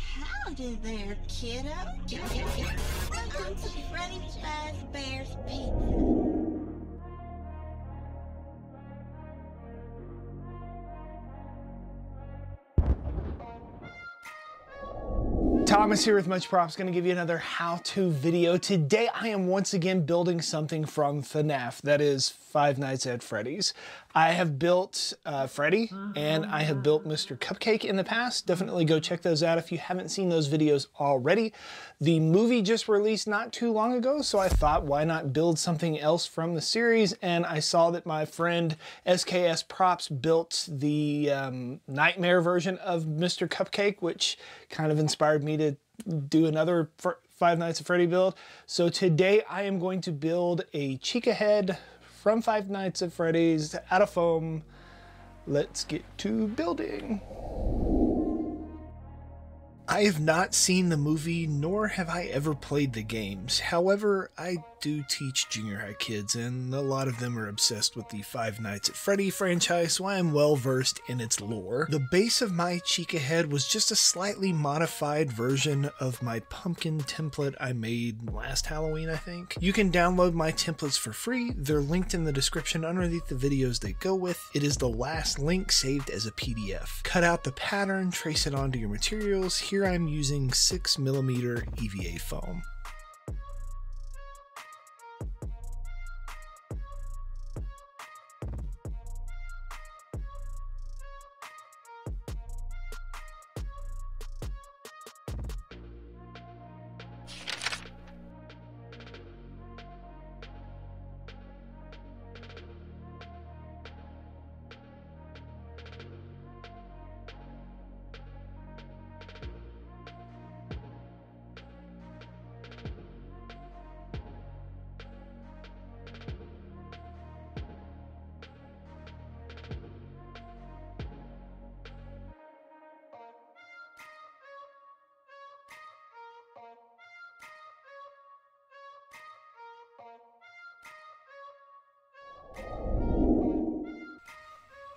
Howdy there, kiddo. Welcome to Freddy Fazbear's Pizza. Thomas here with Much Props, going to give you another how-to video. Today I am once again building something from FNAF, that is Five Nights at Freddy's. I have built Freddy and I have built Mr. Cupcake in the past. Definitely go check those out if you haven't seen those videos already. The movie just released not too long ago, so I thought why not build something else from the series, and I saw that my friend SKS Props built the Nightmare version of Mr. Cupcake, which kind of inspired me to do another Five Nights at Freddy build. So today I am going to build a Chica head from Five Nights at Freddy's out of foam. Let's get to building. I have not seen the movie, nor have I ever played the games. However, I do teach junior high kids, and a lot of them are obsessed with the Five Nights at Freddy franchise, so I am well versed in its lore. The base of my Chica head was just a slightly modified version of my pumpkin template I made last Halloween, I think. You can download my templates for free. They're linked in the description underneath the videos they go with. It is the last link saved as a PDF. Cut out the pattern, trace it onto your materials. Here I'm using 6mm EVA foam.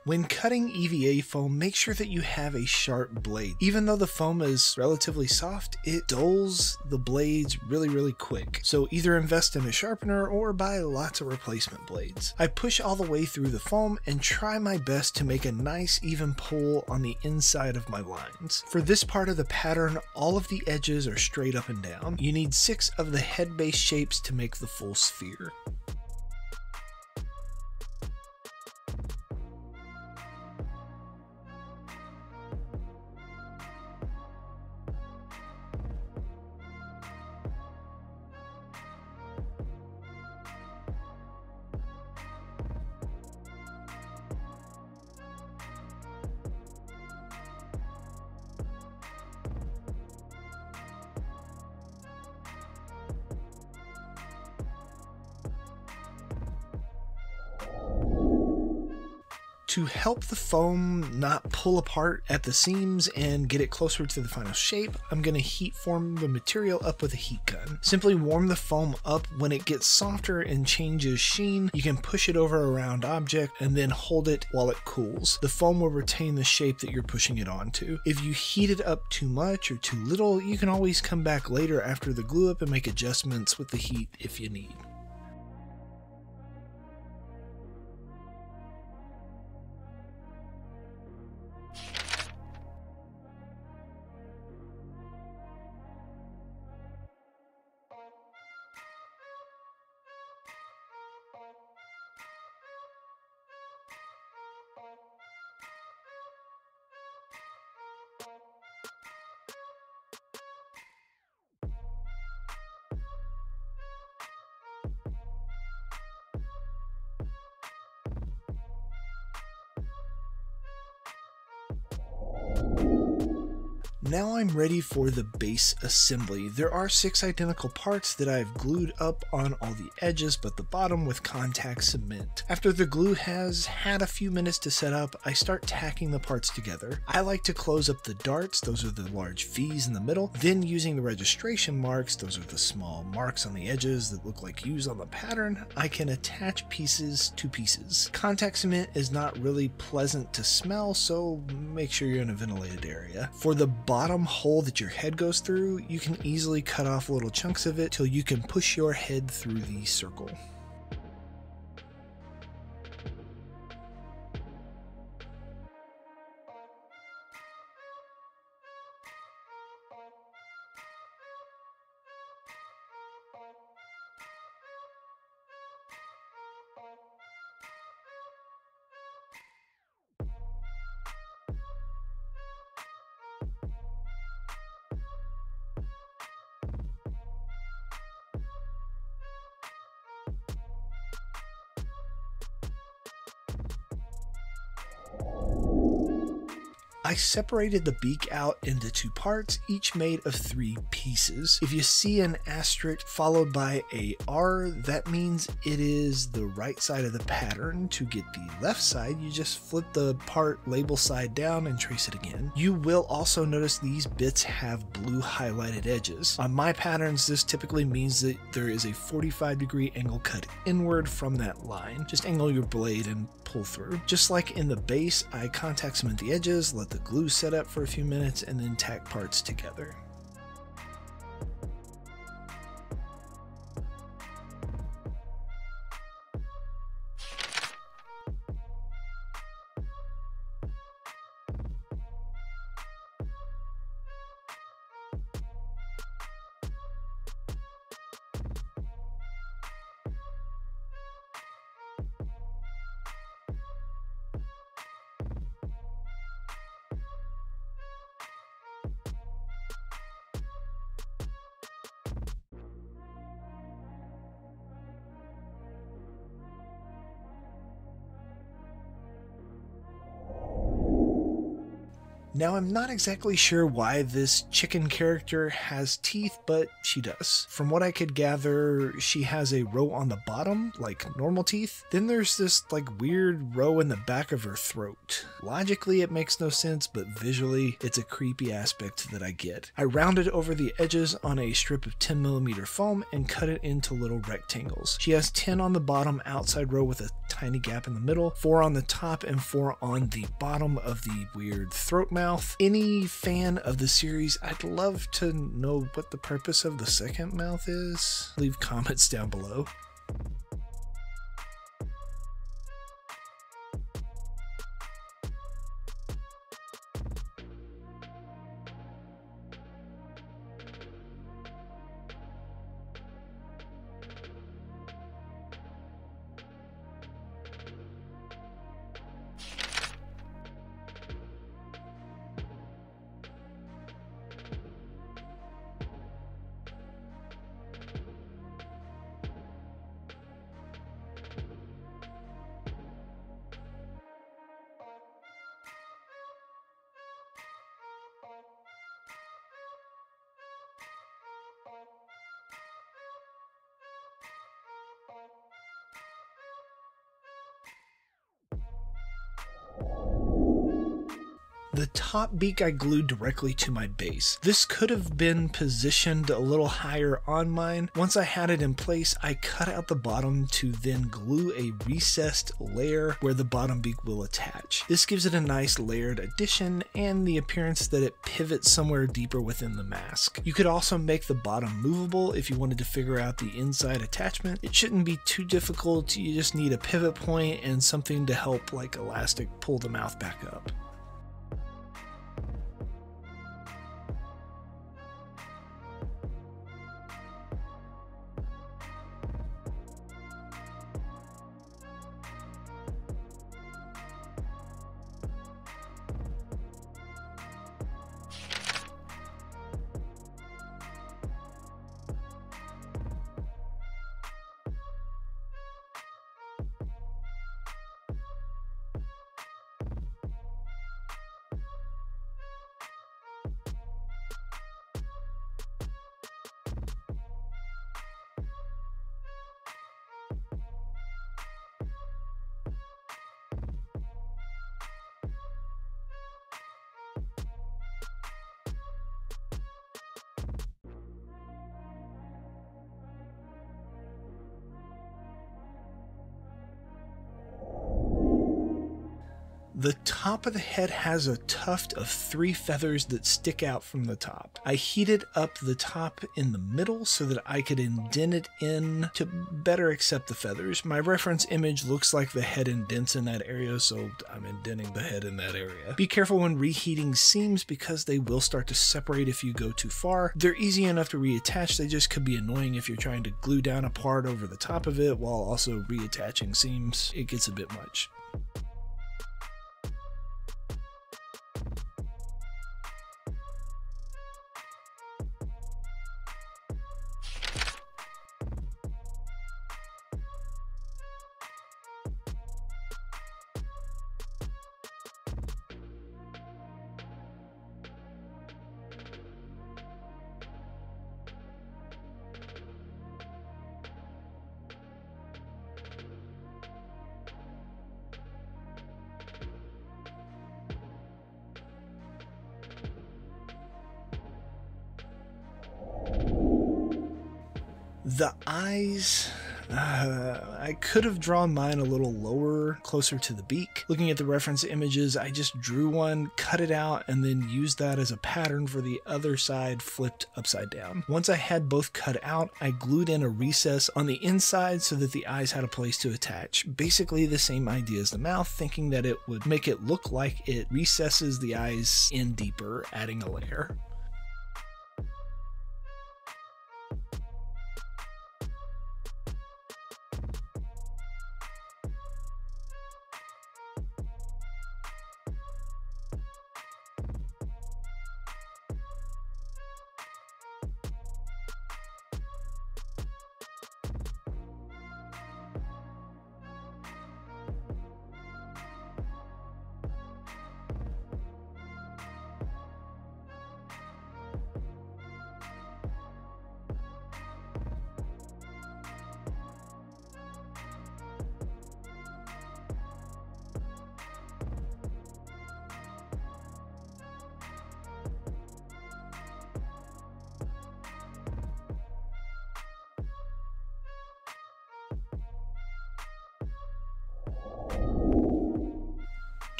When cutting EVA foam, make sure that you have a sharp blade. Even though the foam is relatively soft, it dulls the blades really quick. So either invest in a sharpener or buy lots of replacement blades. I push all the way through the foam and try my best to make a nice even pull on the inside of my lines. For this part of the pattern, all of the edges are straight up and down. You need 6 of the head base shapes to make the full sphere. To help the foam not pull apart at the seams and get it closer to the final shape, I'm going to heat form the material up with a heat gun. Simply warm the foam up. When it gets softer and changes sheen, you can push it over a round object and then hold it while it cools. The foam will retain the shape that you're pushing it onto. If you heat it up too much or too little, you can always come back later after the glue up and make adjustments with the heat if you need. Now I'm ready for the base assembly. There are 6 identical parts that I've glued up on all the edges but the bottom with contact cement. After the glue has had a few minutes to set up, I start tacking the parts together. I like to close up the darts, those are the large V's in the middle, then using the registration marks, those are the small marks on the edges that look like U's on the pattern, I can attach pieces to pieces. Contact cement is not really pleasant to smell, so make sure you're in a ventilated area. For the bottom bottom hole that your head goes through, you can easily cut off little chunks of it till you can push your head through the circle. I separated the beak out into 2 parts, each made of 3 pieces. If you see an asterisk followed by a R, that means it is the right side of the pattern. To get the left side, you just flip the part label side down and trace it again. You will also notice these bits have blue highlighted edges. On my patterns, this typically means that there is a 45-degree angle cut inward from that line. Just angle your blade and pull through. Just like in the base, I contact cement the edges, let the glue set up for a few minutes, and then tack parts together. Now, I'm not exactly sure why this chicken character has teeth, but she does. From what I could gather, she has a row on the bottom, like normal teeth. Then there's this weird row in the back of her throat. Logically, it makes no sense, but visually, it's a creepy aspect that I get. I rounded over the edges on a strip of 10mm foam and cut it into little rectangles. She has 10 on the bottom outside row with a tiny gap in the middle, 4 on the top, and 4 on the bottom of the weird throat mouth. Any fan of the series, I'd love to know what the purpose of the second mouth is. Leave comments down below. The top beak I glued directly to my base. This could have been positioned a little higher on mine. Once I had it in place, I cut out the bottom to then glue a recessed layer where the bottom beak will attach. This gives it a nice layered addition and the appearance that it pivots somewhere deeper within the mask. You could also make the bottom movable if you wanted to figure out the inside attachment. It shouldn't be too difficult. You just need a pivot point and something to help, like elastic, pull the mouth back up. The top of the head has a tuft of 3 feathers that stick out from the top. I heated up the top in the middle so that I could indent it in to better accept the feathers. My reference image looks like the head indents in that area, so I'm indenting the head in that area. Be careful when reheating seams because they will start to separate if you go too far. They're easy enough to reattach, they just could be annoying if you're trying to glue down a part over the top of it while also reattaching seams. It gets a bit much. The eyes, I could have drawn mine a little lower, closer to the beak. Looking at the reference images, I just drew one, cut it out, and then used that as a pattern for the other side flipped upside down. Once I had both cut out, I glued in a recess on the inside so that the eyes had a place to attach. Basically the same idea as the mouth, thinking that it would make it look like it recesses the eyes in deeper, adding a layer.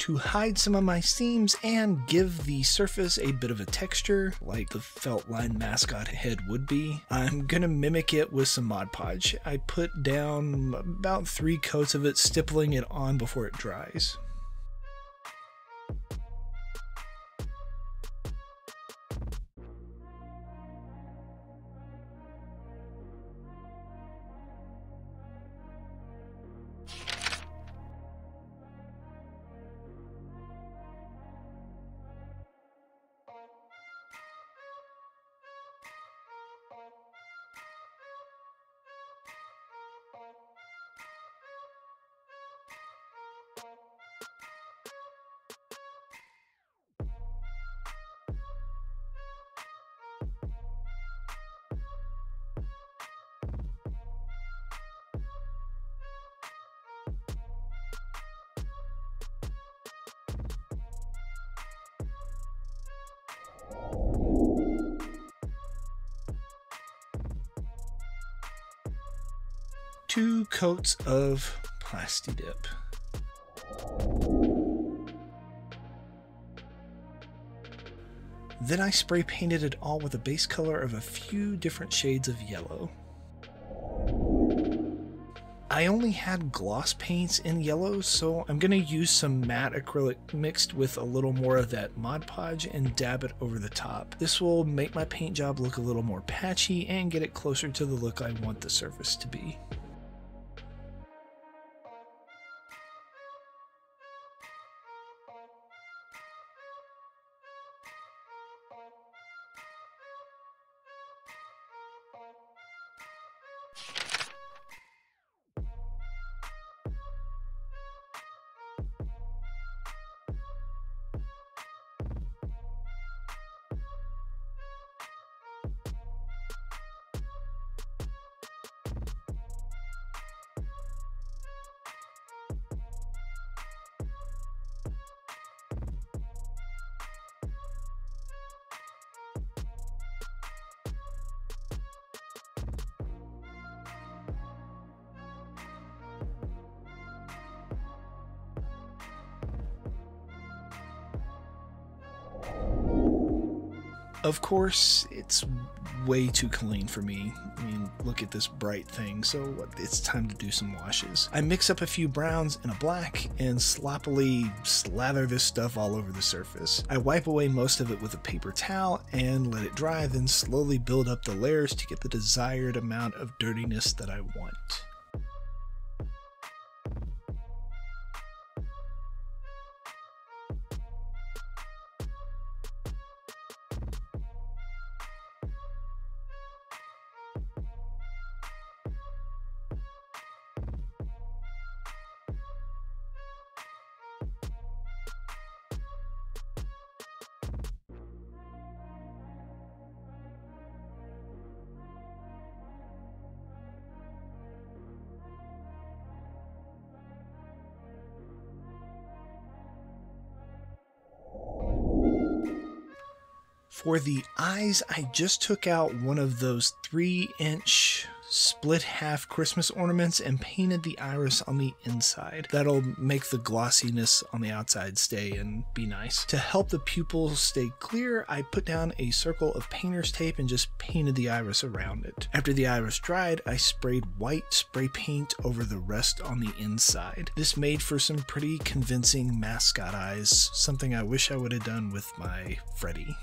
To hide some of my seams and give the surface a bit of a texture, like the felt line mascot head would be, I'm gonna mimic it with some Mod Podge. I put down about 3 coats of it, stippling it on before it dries. Two coats of Plastidip. Then I spray painted it all with a base color of a few different shades of yellow. I only had gloss paints in yellow, so I'm going to use some matte acrylic mixed with a little more of that Mod Podge and dab it over the top. This will make my paint job look a little more patchy and get it closer to the look I want the surface to be. Of course, it's way too clean for me. I mean, look at this bright thing, so it's time to do some washes. I mix up a few browns and a black and sloppily slather this stuff all over the surface. I wipe away most of it with a paper towel and let it dry, then slowly build up the layers to get the desired amount of dirtiness that I want. For the eyes, I just took out one of those 3-inch split half Christmas ornaments and painted the iris on the inside. That'll make the glossiness on the outside stay and be nice. To help the pupils stay clear, I put down a circle of painter's tape and just painted the iris around it. After the iris dried, I sprayed white spray paint over the rest on the inside. This made for some pretty convincing mascot eyes, something I wish I would have done with my Freddy.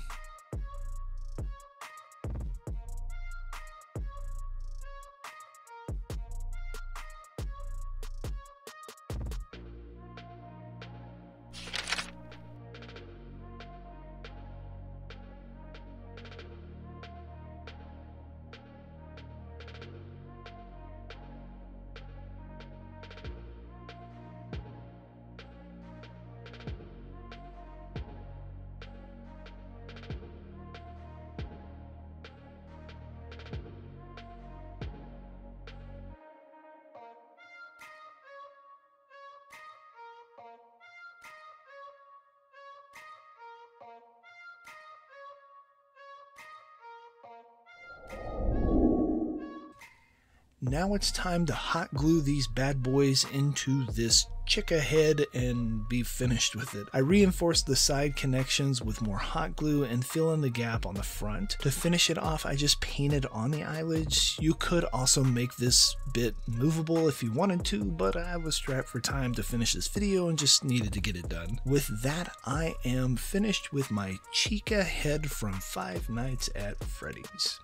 Now it's time to hot glue these bad boys into this chica head and be finished with it. I reinforced the side connections with more hot glue and fill in the gap on the front. To finish it off, I just painted on the eyelids. You could also make this bit movable if you wanted to, but I was strapped for time to finish this video and just needed to get it done. With that, I am finished with my chica head from Five Nights at Freddy's.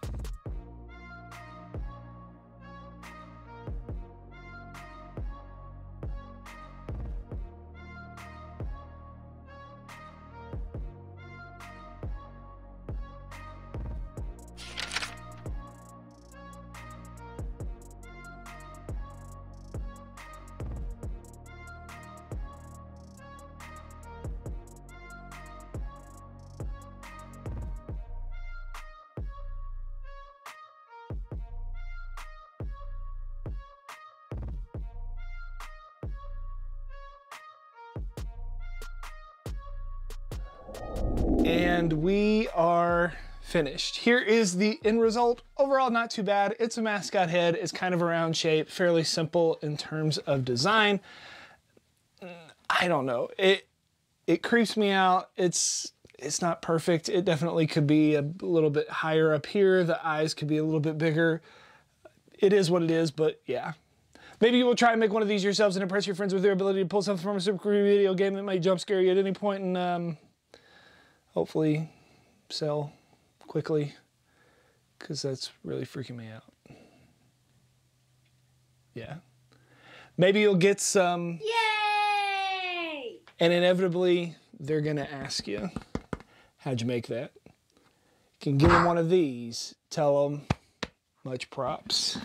And we are finished. Here is the end result. Overall, not too bad. It's a mascot head. It's kind of a round shape, fairly simple in terms of design. I don't know. It creeps me out. It's not perfect. It definitely could be a little bit higher up here. The eyes could be a little bit bigger. It is what it is, but yeah. Maybe you will try and make one of these yourselves and impress your friends with their ability to pull something from a super creepy video game that might jump scare you at any point and hopefully sell quickly, because that's really freaking me out. Yeah. Maybe you'll get some. Yay! And inevitably, they're going to ask you, how'd you make that? You can give them one of these. Tell them, much props.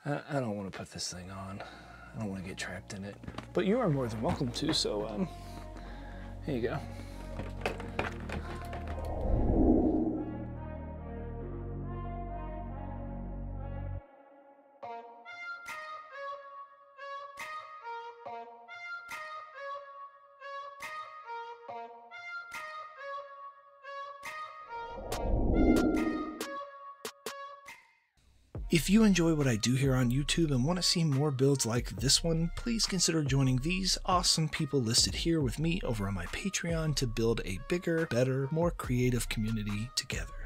I don't want to put this thing on. I don't want to get trapped in it. But you are more than welcome to, so here you go. If you enjoy what I do here on YouTube and want to see more builds like this one, please consider joining these awesome people listed here with me over on my Patreon to build a bigger, better, more creative community together.